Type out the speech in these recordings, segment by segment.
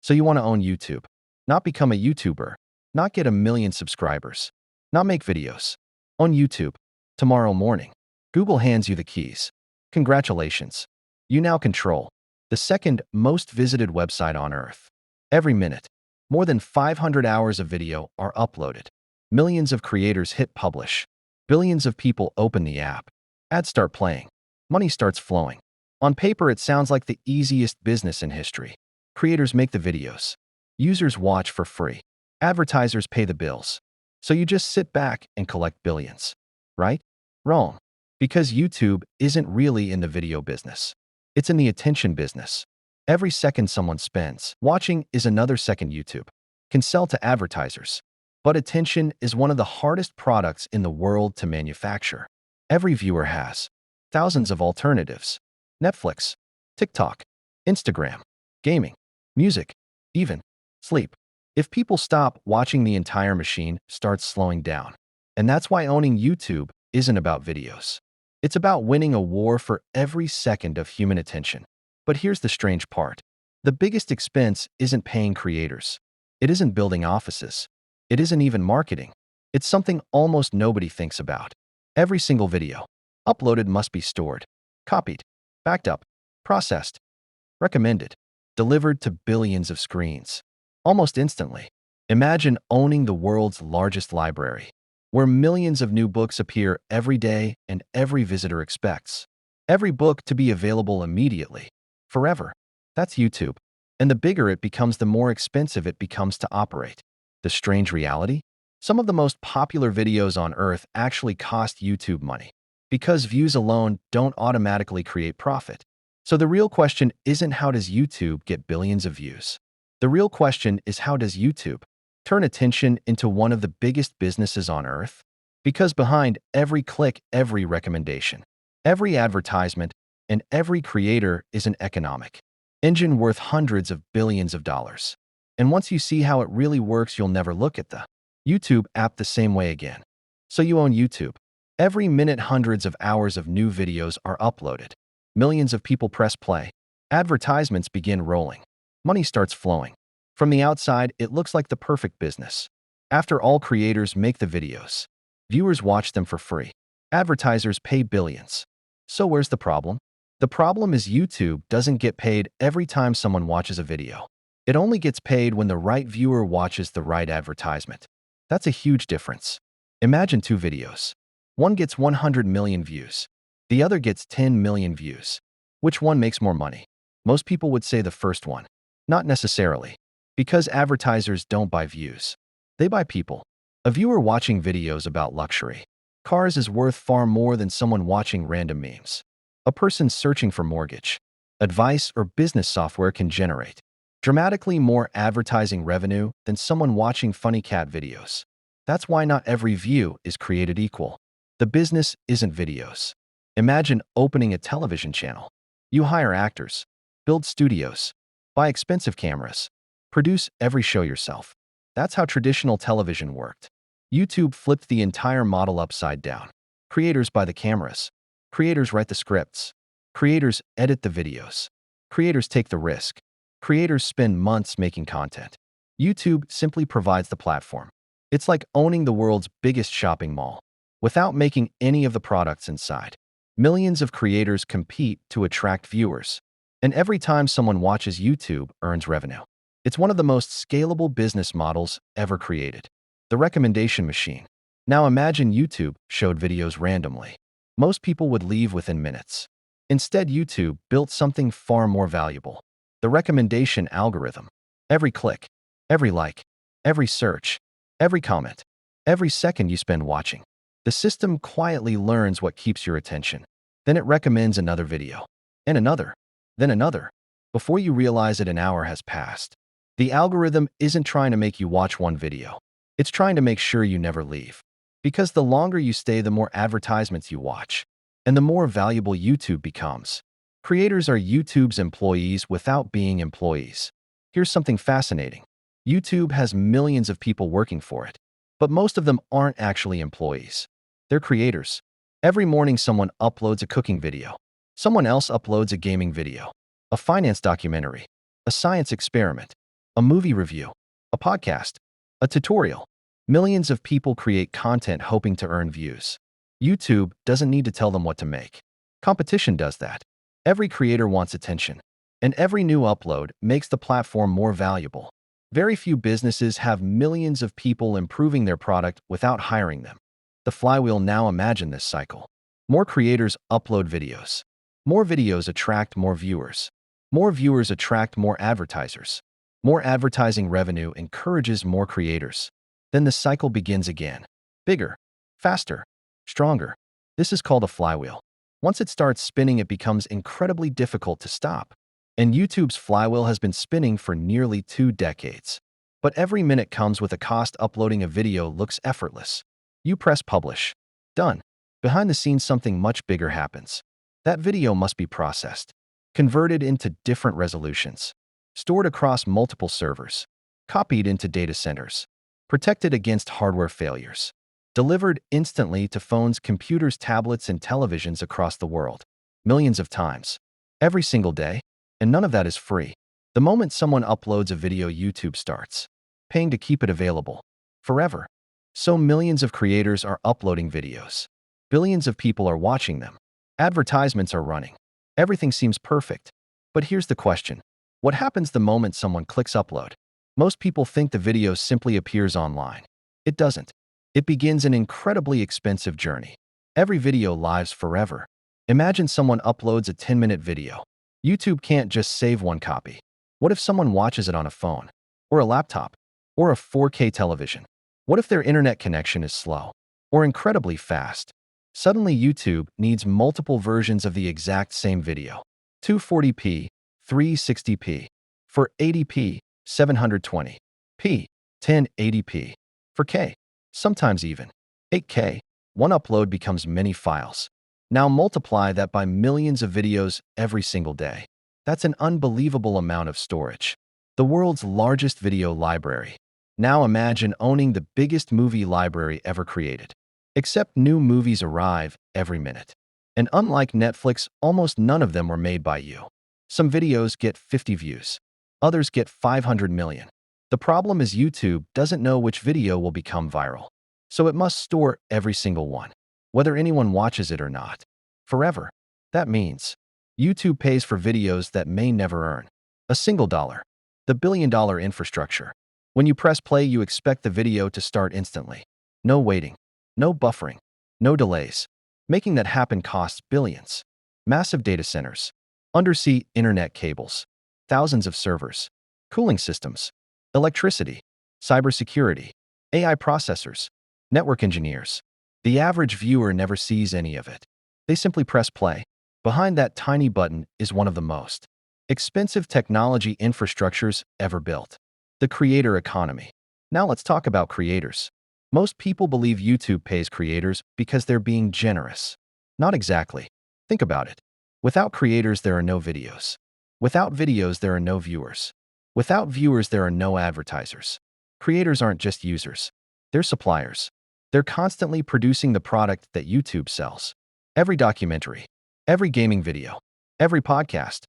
So you want to own YouTube, not become a YouTuber, not get 1 million subscribers, not make videos. Own YouTube. Tomorrow morning, Google hands you the keys. Congratulations. You now control the second most visited website on Earth. Every minute, more than 500 hours of video are uploaded. Millions of creators hit publish. Billions of people open the app. Ads start playing. Money starts flowing. On paper, it sounds like the easiest business in history. Creators make the videos. Users watch for free. Advertisers pay the bills. So you just sit back and collect billions. Right? Wrong. Because YouTube isn't really in the video business. It's in the attention business. Every second someone spends watching is another second YouTube can sell to advertisers. But attention is one of the hardest products in the world to manufacture. Every viewer has thousands of alternatives. Netflix, TikTok, Instagram, gaming, music, even sleep. If people stop watching, the entire machine starts slowing down. And that's why owning YouTube isn't about videos. It's about winning a war for every second of human attention. But here's the strange part. The biggest expense isn't paying creators. It isn't building offices. It isn't even marketing. It's something almost nobody thinks about. Every single video uploaded must be stored, copied, backed up, processed, recommended, delivered to billions of screens, almost instantly. Imagine owning the world's largest library, where millions of new books appear every day and every visitor expects every book to be available immediately, forever. That's YouTube. And the bigger it becomes, the more expensive it becomes to operate. The strange reality? Some of the most popular videos on Earth actually cost YouTube money, because views alone don't automatically create profit. So the real question isn't how does YouTube get billions of views? The real question is how does YouTube turn attention into one of the biggest businesses on Earth? Because behind every click, every recommendation, every advertisement, and every creator is an economic engine worth hundreds of billions of dollars. And once you see how it really works, you'll never look at the YouTube app the same way again. So you own YouTube. Every minute, hundreds of hours of new videos are uploaded. Millions of people press play. Advertisements begin rolling. Money starts flowing. From the outside, it looks like the perfect business. After all, creators make the videos. Viewers watch them for free. Advertisers pay billions. So where's the problem? The problem is YouTube doesn't get paid every time someone watches a video. It only gets paid when the right viewer watches the right advertisement. That's a huge difference. Imagine two videos. One gets 100 million views. The other gets 10 million views. Which one makes more money? Most people would say the first one. Not necessarily. Because advertisers don't buy views. They buy people. A viewer watching videos about luxury cars is worth far more than someone watching random memes. A person searching for mortgage advice or business software can generate dramatically more advertising revenue than someone watching funny cat videos. That's why not every view is created equal. The business isn't videos. Imagine opening a television channel. You hire actors, build studios, buy expensive cameras, produce every show yourself. That's how traditional television worked. YouTube flipped the entire model upside down. Creators buy the cameras. Creators write the scripts. Creators edit the videos. Creators take the risk. Creators spend months making content. YouTube simply provides the platform. It's like owning the world's biggest shopping mall without making any of the products inside. Millions of creators compete to attract viewers, and every time someone watches, YouTube earns revenue. It's one of the most scalable business models ever created. The recommendation machine. Now imagine YouTube showed videos randomly. Most people would leave within minutes. Instead, YouTube built something far more valuable. The recommendation algorithm. Every click, every like, every search, every comment, every second you spend watching, the system quietly learns what keeps your attention. Then it recommends another video, and another, then another. Before you realize it, an hour has passed. The algorithm isn't trying to make you watch one video. It's trying to make sure you never leave. Because the longer you stay, the more advertisements you watch, and the more valuable YouTube becomes. Creators are YouTube's employees without being employees. Here's something fascinating. YouTube has millions of people working for it, but most of them aren't actually employees. They're creators. Every morning, someone uploads a cooking video. Someone else uploads a gaming video, a finance documentary, a science experiment. a movie review, a podcast, a tutorial. Millions of people create content hoping to earn views. YouTube doesn't need to tell them what to make. Competition does that. Every creator wants attention, and every new upload makes the platform more valuable. Very few businesses have millions of people improving their product without hiring them. The flywheel. Now imagine this cycle. More creators upload videos. More videos attract more viewers. More viewers attract more advertisers. More advertising revenue encourages more creators. Then the cycle begins again. Bigger, faster, stronger. This is called a flywheel. Once it starts spinning, it becomes incredibly difficult to stop. And YouTube's flywheel has been spinning for nearly 2 decades. But every minute comes with a cost. Uploading a video looks effortless. You press publish. Done. Behind the scenes, something much bigger happens. That video must be processed, converted into different resolutions, stored across multiple servers, copied into data centers, protected against hardware failures, delivered instantly to phones, computers, tablets, and televisions across the world, millions of times, every single day, and none of that is free. The moment someone uploads a video, YouTube starts paying to keep it available forever. So millions of creators are uploading videos. Billions of people are watching them. Advertisements are running. Everything seems perfect. But here's the question. What happens the moment someone clicks upload? Most people think the video simply appears online. It doesn't. It begins an incredibly expensive journey. Every video lives forever. Imagine someone uploads a 10-minute video. YouTube can't just save one copy. What if someone watches it on a phone, or a laptop, or a 4K television? What if their internet connection is slow, or incredibly fast? Suddenly, YouTube needs multiple versions of the exact same video. 240p, 360p, 480p, 720p, 1080p, 4K, sometimes even 8K. One upload becomes many files. Now multiply that by millions of videos every single day. That's an unbelievable amount of storage. The world's largest video library. Now imagine owning the biggest movie library ever created. Except new movies arrive every minute. And unlike Netflix, almost none of them were made by you. Some videos get 50 views. Others get 500 million. The problem is YouTube doesn't know which video will become viral. So it must store every single one, whether anyone watches it or not, forever. That means YouTube pays for videos that may never earn a single dollar. The billion-dollar infrastructure. When you press play, you expect the video to start instantly. No waiting, no buffering, no delays. Making that happen costs billions. Massive data centers, undersea internet cables, thousands of servers, cooling systems, electricity, cybersecurity, AI processors, network engineers. The average viewer never sees any of it. They simply press play. Behind that tiny button is one of the most expensive technology infrastructures ever built. The creator economy. Now let's talk about creators. Most people believe YouTube pays creators because they're being generous. Not exactly. Think about it. Without creators, there are no videos. Without videos, there are no viewers. Without viewers, there are no advertisers. Creators aren't just users. They're suppliers. They're constantly producing the product that YouTube sells. Every documentary, every gaming video, every podcast,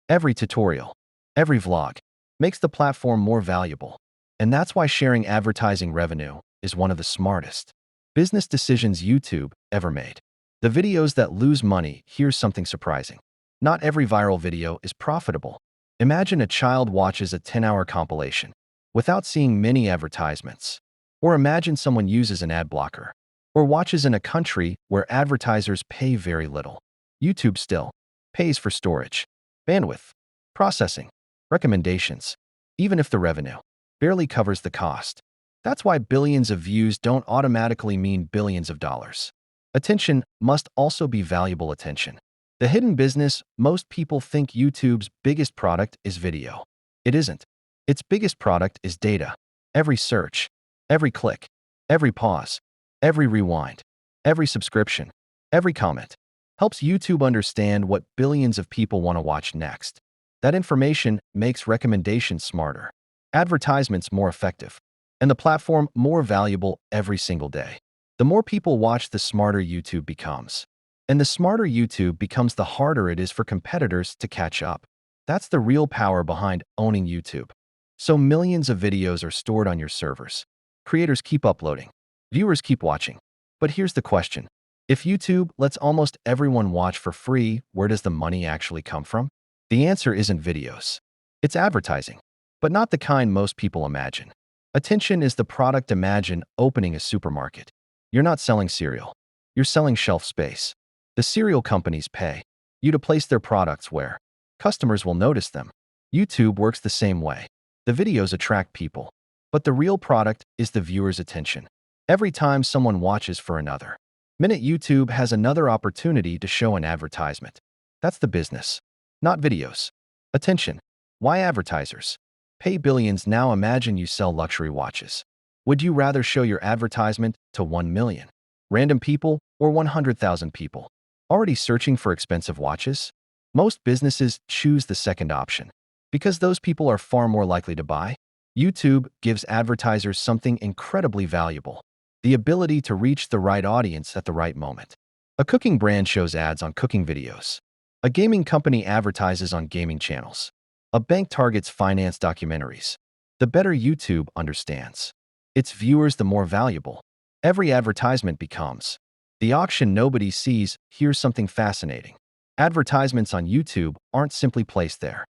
every tutorial, every vlog makes the platform more valuable. And that's why sharing advertising revenue is one of the smartest business decisions YouTube ever made. The videos that lose money. Here's something surprising. Not every viral video is profitable. Imagine a child watches a 10-hour compilation without seeing many advertisements. Or imagine someone uses an ad blocker or watches in a country where advertisers pay very little. YouTube still pays for storage, bandwidth, processing, recommendations, even if the revenue barely covers the cost. That's why billions of views don't automatically mean billions of dollars. Attention must also be valuable attention. The hidden business. Most people think YouTube's biggest product is video. It isn't. Its biggest product is data. Every search, every click, every pause, every rewind, every subscription, every comment helps YouTube understand what billions of people want to watch next. That information makes recommendations smarter, advertisements more effective, and the platform more valuable every single day. The more people watch, the smarter YouTube becomes. And the smarter YouTube becomes, the harder it is for competitors to catch up. That's the real power behind owning YouTube. So millions of videos are stored on your servers. Creators keep uploading. Viewers keep watching. But here's the question. If YouTube lets almost everyone watch for free, where does the money actually come from? The answer isn't videos. It's advertising. But not the kind most people imagine. Attention is the product. Imagine opening a supermarket. You're not selling cereal. You're selling shelf space. The cereal companies pay you to place their products where customers will notice them. YouTube works the same way. The videos attract people. But the real product is the viewer's attention. Every time someone watches for another minute, YouTube has another opportunity to show an advertisement. That's the business, not videos. Attention. Why advertisers pay billions? Now imagine you sell luxury watches. Would you rather show your advertisement to 1 million random people or 100,000 people already searching for expensive watches? Most businesses choose the second option because those people are far more likely to buy. YouTube gives advertisers something incredibly valuable: the ability to reach the right audience at the right moment. A cooking brand shows ads on cooking videos. A gaming company advertises on gaming channels. A bank targets finance documentaries. The better YouTube understands its viewers, the more valuable every advertisement becomes. The auction nobody sees. Here's something fascinating. Advertisements on YouTube aren't simply placed there.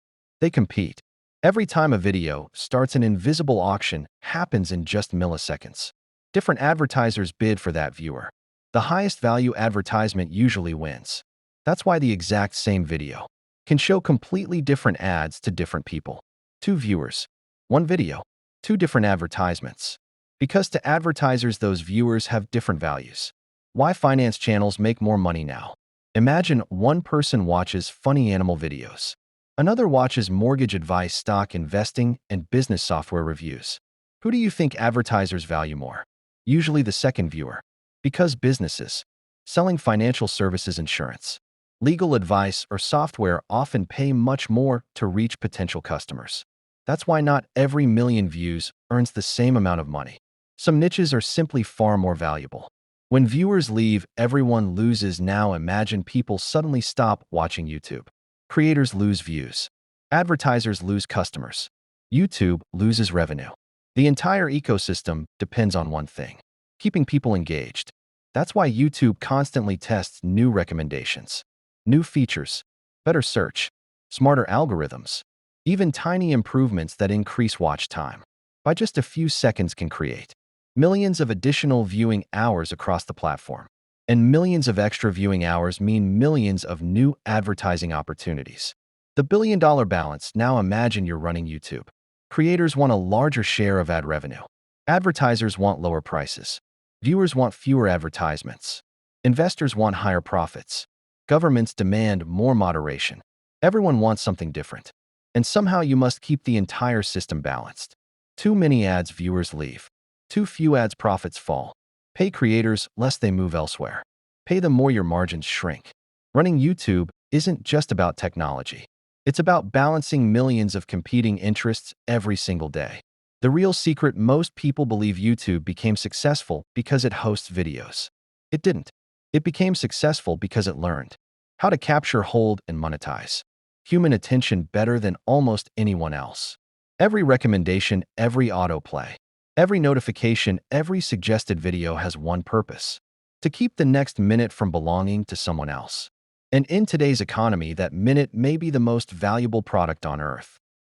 They compete. Every time a video starts, an invisible auction happens in just milliseconds. Different advertisers bid for that viewer. The highest value advertisement usually wins. That's why the exact same video can show completely different ads to different people. 2 viewers, 1 video, 2 different advertisements. Because to advertisers, those viewers have different values. Why finance channels make more money now? Imagine one person watches funny animal videos. Another watches mortgage advice, stock investing, and business software reviews. Who do you think advertisers value more? Usually the second viewer. Because businesses selling financial services, insurance, legal advice, or software often pay much more to reach potential customers. That's why not every million views earns the same amount of money. Some niches are simply far more valuable. When viewers leave, everyone loses. Now imagine people suddenly stop watching YouTube. Creators lose views. Advertisers lose customers. YouTube loses revenue. The entire ecosystem depends on one thing: keeping people engaged. That's why YouTube constantly tests new recommendations, new features, better search, smarter algorithms. Even tiny improvements that increase watch time by just a few seconds can create millions of additional viewing hours across the platform. And millions of extra viewing hours mean millions of new advertising opportunities. The billion-dollar balance. Now imagine you're running YouTube. Creators want a larger share of ad revenue. Advertisers want lower prices. Viewers want fewer advertisements. Investors want higher profits. Governments demand more moderation. Everyone wants something different. And somehow you must keep the entire system balanced. Too many ads, viewers leave. Too few ads, profits fall. Pay creators less, they move elsewhere. Pay them more, your margins shrink. Running YouTube isn't just about technology. It's about balancing millions of competing interests every single day. The real secret: most people believe YouTube became successful because it hosts videos. It didn't. It became successful because it learned how to capture, hold, and monetize human attention better than almost anyone else. Every recommendation, every autoplay, every notification, every suggested video has one purpose: to keep the next minute from belonging to someone else. And in today's economy, that minute may be the most valuable product on earth.